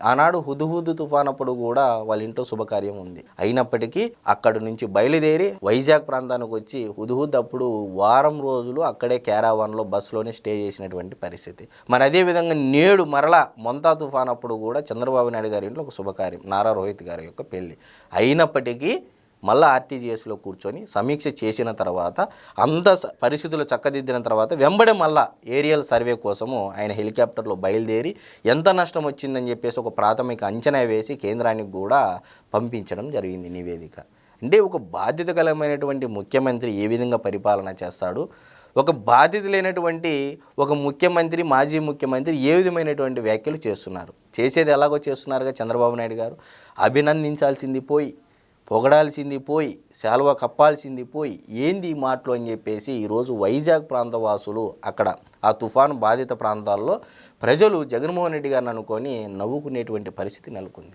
ఆనాడు హుదుహుదు తుఫాన్ అప్పుడు కూడా వాళ్ళ ఇంట్లో శుభకార్యం ఉంది. అయినప్పటికీ అక్కడి నుంచి బయలుదేరి వైజాగ్ ప్రాంతానికి వచ్చి హుదుహుద్ అప్పుడు వారం రోజులు అక్కడే క్యారావాన్లో బస్సులోనే స్టే చేసినటువంటి పరిస్థితి. మరి అదేవిధంగా నేడు మరలా మొంతా తుఫాన్ అప్పుడు కూడా చంద్రబాబు నాయుడు గారి ఇంట్లో ఒక శుభకార్యం, నారా రోహిత్ గారి యొక్క పెళ్లి. అయినప్పటికీ మళ్ళీ ఆర్టీజీఎస్లో కూర్చొని సమీక్ష చేసిన తర్వాత అంత పరిస్థితులు చక్కదిద్దిన తర్వాత వెంబడే మళ్ళా ఏరియల్ సర్వే కోసము ఆయన హెలికాప్టర్లో బయలుదేరి ఎంత నష్టం వచ్చిందని చెప్పేసి ఒక ప్రాథమిక అంచనా వేసి కేంద్రానికి కూడా పంపించడం జరిగింది నివేదిక. అంటే ఒక బాధ్యతకరమైనటువంటి ముఖ్యమంత్రి ఏ విధంగా పరిపాలన చేస్తాడు, ఒక బాధ్యత లేనటువంటి ఒక ముఖ్యమంత్రి, మాజీ ముఖ్యమంత్రి ఏ విధమైనటువంటి వ్యాఖ్యలు చేస్తున్నారు. చేసేది ఎలాగో చేస్తున్నారుగా చంద్రబాబు నాయుడు గారు. అభినందించాల్సింది పోయి, పొగడాల్సింది పోయి, శాలువా కప్పాల్సింది పోయి, ఏంది ఈ మాటలు అని చెప్పేసి ఈరోజు వైజాగ్ ప్రాంత వాసులు అక్కడ ఆ తుఫాను బాధిత ప్రాంతాల్లో ప్రజలు జగన్మోహన్ రెడ్డి గారిని అనుకొని నవ్వుకునేటువంటి పరిస్థితి నెలకొంది.